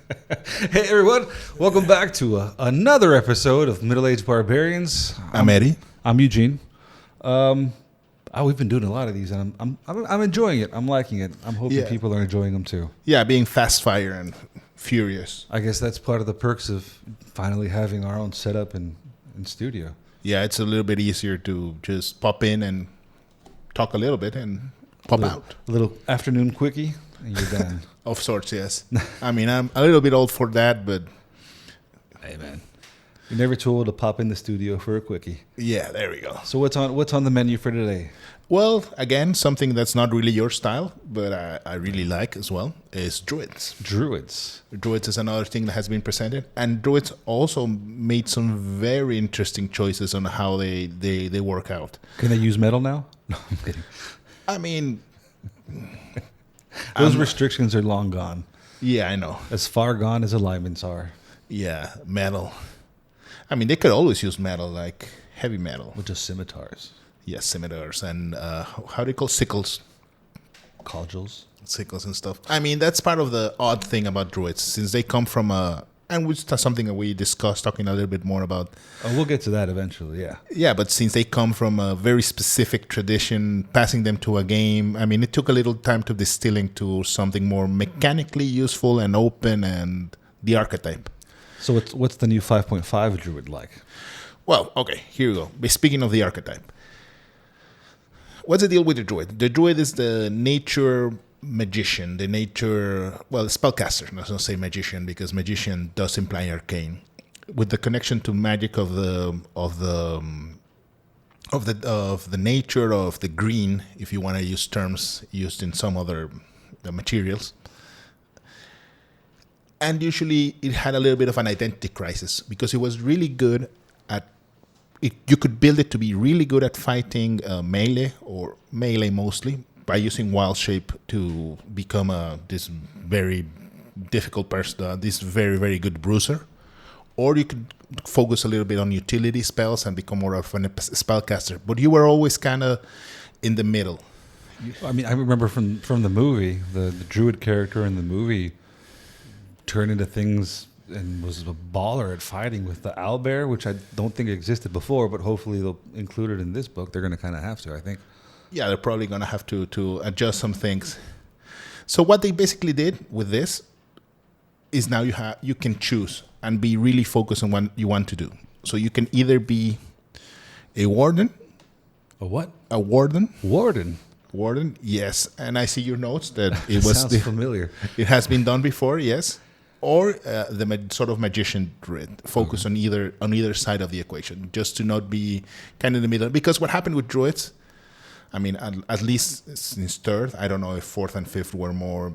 Hey everyone, welcome back to another episode of Middle-Aged Barbarians. I'm Eddie. I'm Eugene. We've been doing a lot of these, and I'm enjoying it. I'm liking it. I'm hoping Yeah. people are enjoying them too. Yeah, being fast fire and furious. I guess that's part of the perks of finally having our own setup and studio. Yeah, it's a little bit easier to just pop in and talk a little bit and pop out. A little afternoon quickie, and you're done. Of sorts, yes. I mean, I'm a little bit old for that, but Hey man, you're never too old to pop in the studio for a quickie. yeah, there we go. So what's on the menu for today? Well, again, something that's not really your style, but I really like as well, is Druids. Druids. Druids is another thing that has been presented. And Druids also made some very interesting choices on how they work out. Can they use metal now? No, I'm kidding. I mean, Those restrictions are long gone. yeah, I know. As far gone as alignments are. Yeah, metal. I mean, they could always use metal, like heavy metal. With just scimitars. Yes, scimitars and how do you call sickles? Cudgels. Sickles and stuff. I mean, that's part of the odd thing about druids, since they come from and which is something that we discussed, talking a little bit more about. Oh, we'll get to that eventually, yeah. Yeah, but since they come from a very specific tradition, passing them to a game, I mean, it took a little time to distilling to something more mechanically useful and open and the archetype. So what's the new 5.5 Druid like? Well, okay, here we go. Speaking of the archetype, what's the deal with the druid? The druid is the nature magician, the spellcaster. Let's not say magician because magician does imply arcane. With the connection to magic of the nature of the green, if you want to use terms used in some other materials. And usually it had a little bit of an identity crisis because it was really good at it. You could build it to be really good at fighting melee or melee mostly by using wild shape to become this very difficult person, this very, very good bruiser. Or you could focus a little bit on utility spells and become more of a spellcaster. But you were always kind of in the middle. I mean, I remember from the movie, the Druid character in the movie turned into things and was a baller at fighting with the owlbear, which I don't think existed before, but hopefully they'll include it in this book. They're going to kind of have to, I think. Yeah, they're probably going to have to adjust some things. So what they basically did with this is now you can choose and be really focused on what you want to do. So you can either be a warden. A what? A warden. Warden. Warden, yes. And I see your notes that it was Sounds familiar. It has been done before, yes. Or the sort of magician druid, focus on either side of the equation, just to not be kind of in the middle. Because what happened with druids, I mean, at least since third, I don't know if fourth and fifth were more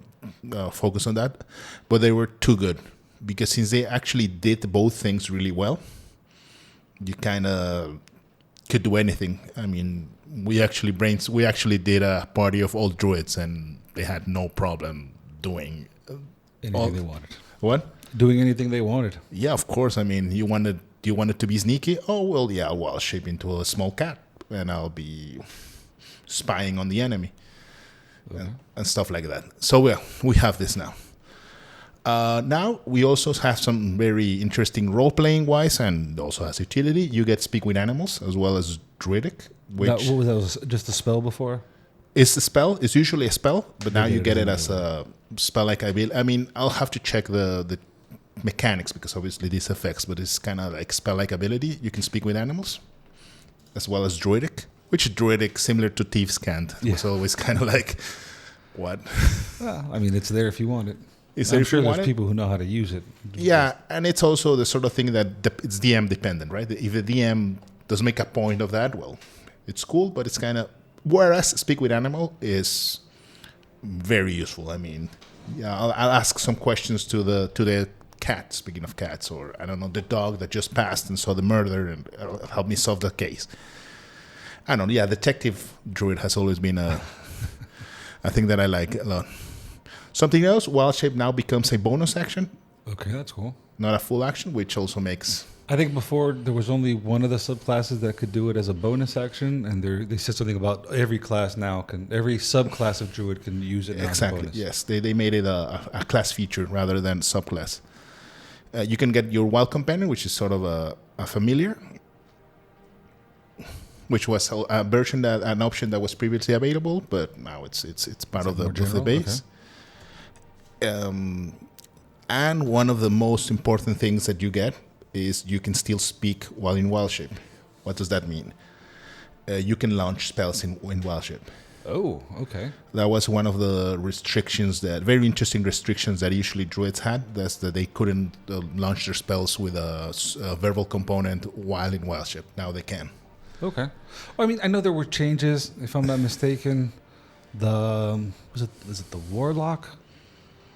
focused on that, but they were too good. Because since they actually did both things really well, you kind of could do anything. I mean, we actually did a party of old druids, and they had no problem doing Anything they wanted. What? Doing anything they wanted. Yeah, of course. I mean, you wanted to be sneaky? Oh, well, yeah, well, I'll shape into a small cat and I'll be spying on the enemy and stuff like that. So we have this now. Now, we also have some very interesting role-playing wise and also has utility. You get speak with animals as well as druidic. Which What was just a spell before? It's a spell. It's usually a spell, but now you get it as a spell like I will. I mean, I'll have to check the mechanics because obviously these effects, but it's kind of like spell like ability. You can speak with animals as well as druidic, which druidic similar to Thieves' Cant. Yeah. It's always kind of like, what? Well, I mean, it's there if you want it. It's I'm there if sure you there's want it. people who know how to use it. Yeah, and it's also the sort of thing that it's DM dependent, right? If the DM does make a point of that, well, it's cool, but it's kind of... Whereas speak with animal is very useful. I mean, yeah, I'll ask some questions to the cat. Speaking of cats, or I don't know, the dog that just passed and saw the murder and help me solve the case. I don't know. Yeah, detective druid has always been a thing that I like a lot. Something else. Wild shape now becomes a bonus action, Okay, that's cool. not a full action, which also makes I think before there was only one of the subclasses that could do it as a bonus action, and they said something about every class now every subclass of druid can use it now Exactly. as a bonus. Yes, they made it a class feature rather than subclass. You can get your wild companion, which is sort of a familiar, which was a version an option that was previously available, but now it's part of the base. Okay. And one of the most important things that you get is you can still speak while in wild shape. What does that mean? You can launch spells in wild shape. Oh, okay. That was one of the restrictions very interesting restrictions that usually druids had. That's that they couldn't launch their spells with a verbal component while in wild shape. Now they can. Okay. Well, I mean, I know there were changes, if I'm not mistaken. Was it the warlock?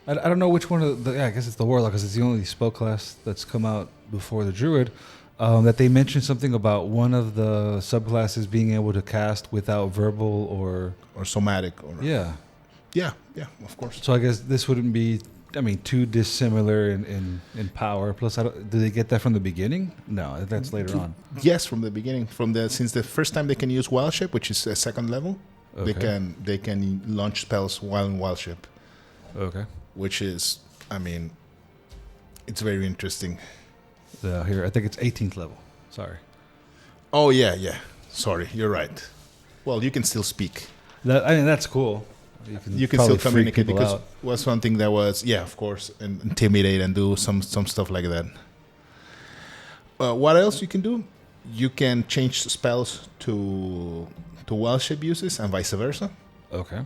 I don't know which one of I guess it's the warlock because it's the only spellclass that's come out before the druid. That they mentioned something about one of the subclasses being able to cast without verbal or somatic. Yeah, of course. So I guess this wouldn't be, too dissimilar in power. Plus, do they get that from the beginning? No, that's later on. Yes, from the beginning. Since the first time they can use wild shape, which is a second level, okay. they can launch spells while in wild shape. Okay. Which is, it's very interesting. Here, I think it's 18th level. Sorry. Oh, yeah. Sorry, you're right. Well, you can still speak. That's cool. You can still communicate because it was something that was, of course, and intimidate and do some stuff like that. What else you can do? You can change spells to wild shape uses and vice versa. Okay.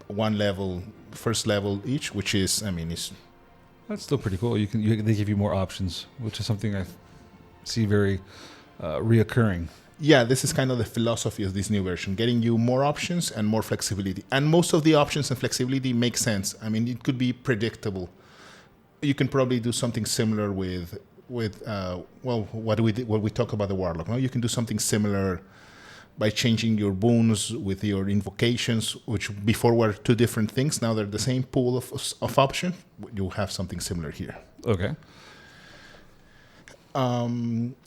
One level, first level each, which is, that's still pretty cool. They give you more options, which is something I see very reoccurring. Yeah, this is kind of the philosophy of this new version, getting you more options and more flexibility. And most of the options and flexibility make sense. It could be predictable. You can probably do something similar with what we talk about the warlock. No? You can do something similar by changing your boons with your invocations, which before were two different things. Now they're the same pool of option. You have something similar here. Okay.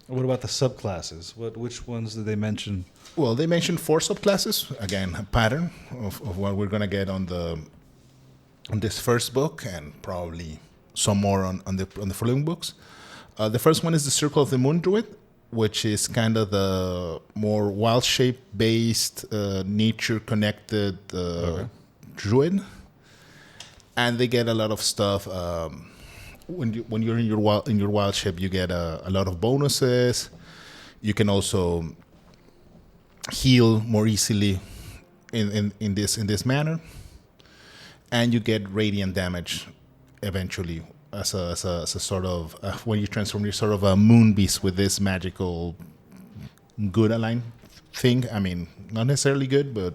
What about the subclasses? Which ones did they mention? Well, they mentioned 4 subclasses. Again, a pattern of what we're going to get on this first book, and probably some more on the following books. The first one is the Circle of the Moon Druid, which is kind of the more wild shape based, nature connected druid, and they get a lot of stuff. When you're in your wild shape, you get a lot of bonuses. You can also heal more easily in this manner, and you get radiant damage eventually as a sort of when you transform, you're sort of a moon beast with this magical good aligned thing. Not necessarily good, but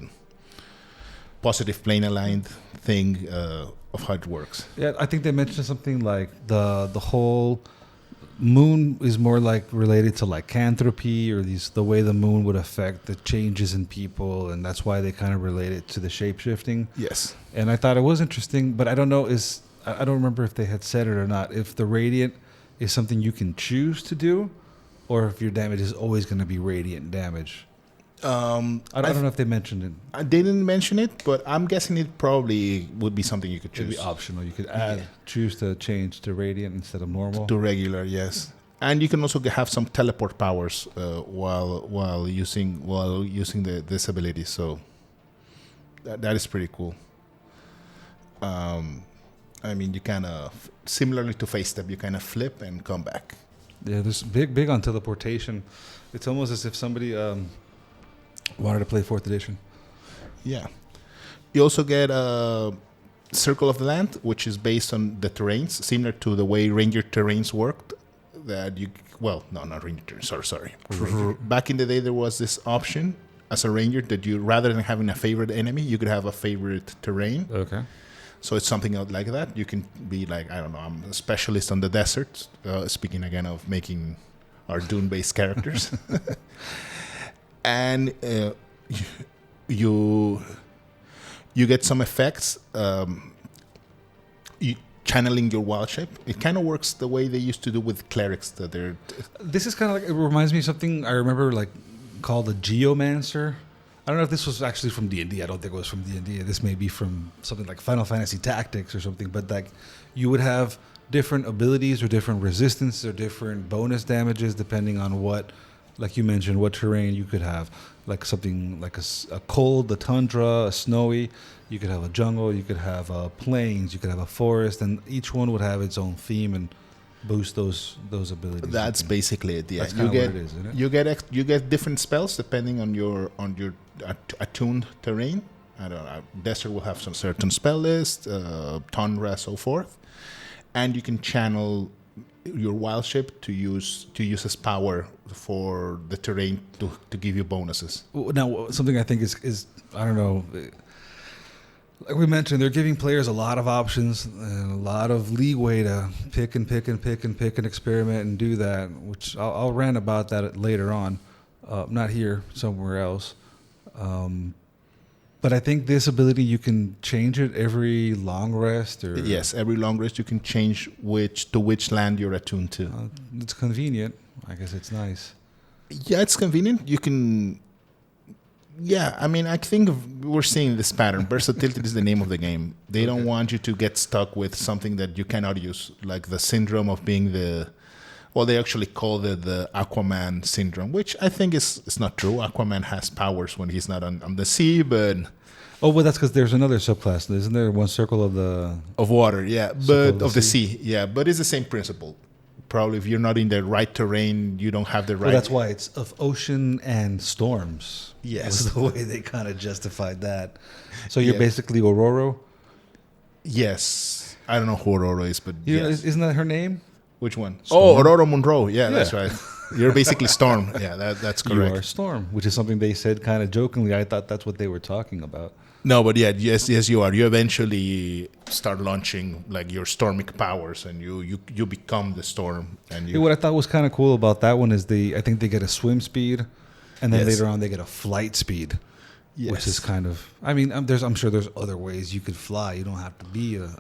positive plane aligned thing of how it works. Yeah, I think they mentioned something like the whole moon is more like related to lycanthropy, or the way the moon would affect the changes in people, and that's why they kind of relate it to the shape shifting. Yes. And I thought it was interesting, but I don't know I don't remember if they had said it or not. If the radiant is something you can choose to do, or if your damage is always going to be radiant damage. I don't know if they mentioned it. I didn't mention it, but I'm guessing it probably would be something you could choose. It'd be optional. You could choose to change to radiant instead of normal. To regular, yes. And you can also have some teleport powers while using this ability. So that is pretty cool. You kind of, similarly to Face Step, you kind of flip and come back. Yeah, there's big on teleportation. It's almost as if somebody wanted to play 4th edition. Yeah. You also get a Circle of the Land, which is based on the terrains, similar to the way Ranger terrains worked. Not Ranger terrains, sorry. Back in the day, there was this option as a Ranger that you, rather than having a favorite enemy, you could have a favorite terrain. Okay. So it's something like that. You can be like, I don't know, I'm a specialist on the desert. Speaking again of making our Dune-based characters. And you get some effects. channeling your wild shape. It kind of works the way they used to do with clerics. That they're This is kind of like, it reminds me of something I remember, like called a geomancer. I don't know if this was actually from D&D. I don't think it was from D&D. This may be from something like Final Fantasy Tactics or something. But like, you would have different abilities or different resistance or different bonus damages depending on what, like you mentioned, what terrain you could have. Like something like a cold, a tundra, a snowy. You could have a jungle. You could have plains. You could have a forest, and each one would have its own theme and boost those abilities. That's basically it. Yeah, That's kind of what it is, isn't it? You get different spells depending on your attuned terrain. I don't know. Desert will have some certain spell list, tundra, so forth, and you can channel your wild shape to use as power for the terrain to give you bonuses. Now, something I think is I don't know. Like we mentioned, they're giving players a lot of options and a lot of leeway to pick and experiment and do that, which I'll rant about that later on. Not here, somewhere else. But I think this ability, you can change it every long rest. Or yes, every long rest you can change which land you're attuned to. It's convenient. I guess it's nice. Yeah, it's convenient. You can... Yeah, I mean, I think we're seeing this pattern. Versatility is the name of the game. They don't want you to get stuck with something that you cannot use, like the syndrome of being the... Well, they actually call it the Aquaman syndrome, which I think is not true. Aquaman has powers when he's not on the sea, but... Oh, well, that's because there's another subclass. Isn't there one circle of the... Of water, yeah, but of the sea. Yeah, but it's the same principle. Probably if you're not in the right terrain, you don't have the right... Well, that's why it's of ocean and storms. Yes. Was the way they kind of justified that. So you're basically Aurora? Yes. I don't know who Aurora is, but yes. Isn't that her name? Which one? Storm? Oh, Aurora Monroe. Yeah, that's right. You're basically Storm. Yeah, that's correct. You are Storm, which is something they said kind of jokingly. I thought that's what they were talking about. No, but yeah, yes, you are. You eventually start launching like your stormic powers, and you become the storm. And what I thought was kind of cool about that one is I think they get a swim speed, and then later on they get a flight speed, which is kind of. I mean, I'm sure there's other ways you could fly. You don't have to be a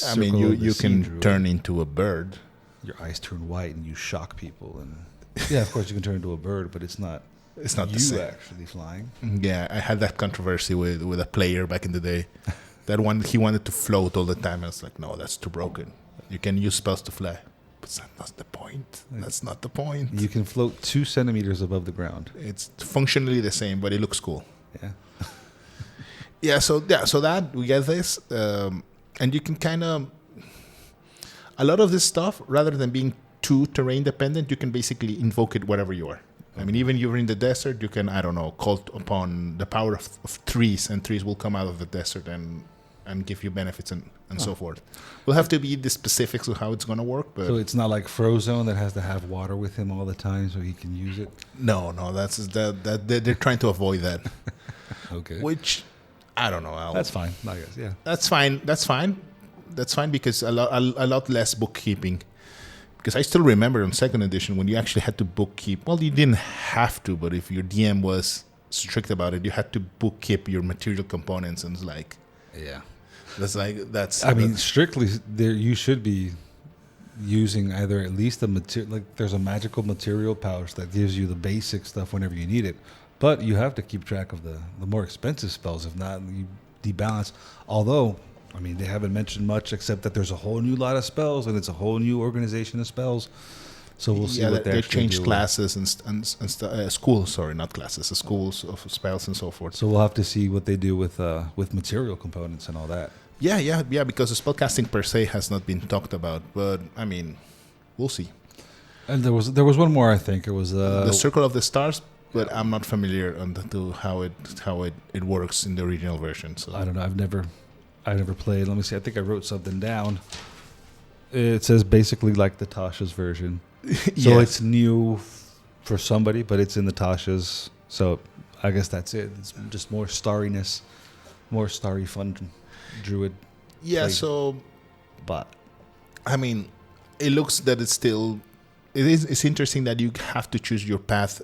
I mean, you can Druid. Turn into a bird. Your eyes turn white and you shock people, and yeah, of course you can turn into a bird, but it's not. It's not you the same. Actually flying. Yeah, I had that controversy with a player back in the day. That one, he wanted to float all the time. I was like, no, that's too broken. You can use spells to fly. But that's not the point. That's not the point. You can float 2 centimeters above the ground. It's functionally the same, but it looks cool. Yeah. So that we get this. And you can kind of... A lot of this stuff, rather than being too terrain dependent, you can basically invoke it wherever you are. I mean, even you're in the desert, you can, I don't know, call upon the power of trees, and trees will come out of the desert and give you benefits and so forth. We'll have to be the specifics of how it's going to work. But so it's not like Frozone that has to have water with him all the time so he can use it? No, that's they're trying to avoid that. Okay. Which, I don't know. That's fine, I guess, yeah. That's fine because a lot less bookkeeping. Because I still remember on 2nd edition when you actually had to bookkeep. Well, you didn't have to, but if your DM was strict about it, you had to bookkeep your material components, and it's like, yeah, that's. I mean, strictly, you should be using either at least a material, like there's a magical material pouch that gives you the basic stuff whenever you need it, but you have to keep track of the more expensive spells. If not, you debalance. Although, I mean, they haven't mentioned much except that there's a whole new lot of spells, and it's a whole new organization of spells. So we'll see what they changed classes and schools. Sorry, not classes. Schools of spells and so forth. So we'll have to see what they do with material components and all that. Yeah. Because the spellcasting per se has not been talked about, but I mean, we'll see. And there was one more. I think it was the Circle of the Stars. But I'm not familiar to how it works in the original version. So I don't know. I've never played. Let me see. I think I wrote something down. It says basically like the Tasha's version. So it's new for somebody, but it's in the Tasha's. So I guess that's it. It's just more starriness, more starry fun Druid. Yeah, so... But I mean, it looks that it's interesting that you have to choose your path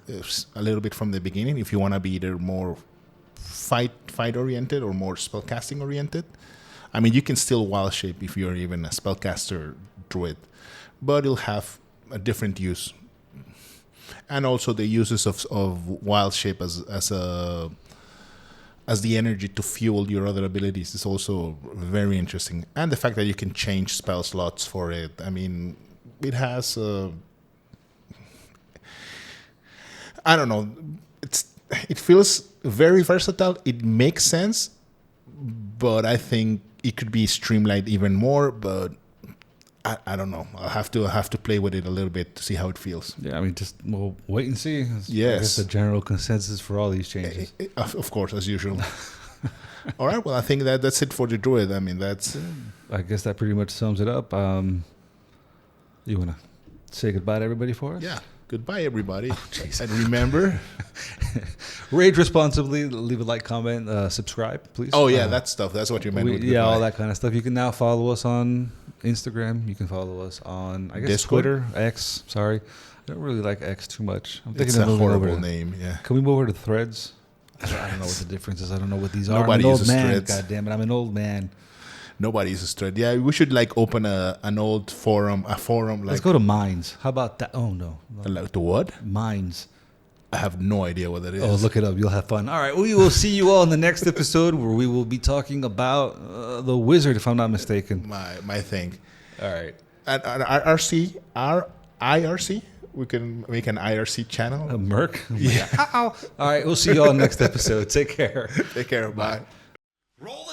a little bit from the beginning if you want to be either more fight oriented or more spellcasting oriented. I mean, you can still wild shape if you're even a spellcaster druid, but it'll have a different use. And also the uses of wild shape as the energy to fuel your other abilities is also very interesting. And the fact that you can change spell slots for it. I mean, it has I don't know. It feels very versatile. It makes sense, but I think it could be streamlined even more. But I don't know. I'll have to play with it a little bit to see how it feels. Yeah, I mean, just we'll wait and see. Yes, I guess the general consensus for all these changes. Of course, as usual. All right. Well, I think that's it for the druid. I mean, I guess that pretty much sums it up. You wanna say goodbye to everybody for us? Yeah. Goodbye, everybody. Oh, and remember, rage responsibly. Leave a like, comment, subscribe, please. Oh yeah, that stuff. That's what you meant. With yeah, all that kind of stuff. You can now follow us on Instagram. You can follow us on, I guess, Discord? Twitter, X. Sorry, I don't really like X too much. I'm it's a horrible name. Yeah. Can we move over to Threads? I don't know what the difference is. I don't know what these are. Nobody I'm an old uses man. Threads. God damn it, I'm an old man. Nobody uses Thread. Yeah, we should open an old forum, Let's go to Minds. How about that? Oh no. Like the what? Minds. I have no idea what that is. Oh, look it up. You'll have fun. All right, we will see you all in the next episode where we will be talking about the wizard, if I'm not mistaken. My thing. All right. And IRC. We can make an IRC channel. A Merc. Yeah. All right, we'll see you all next episode. Take care. Take care. Bye. Roll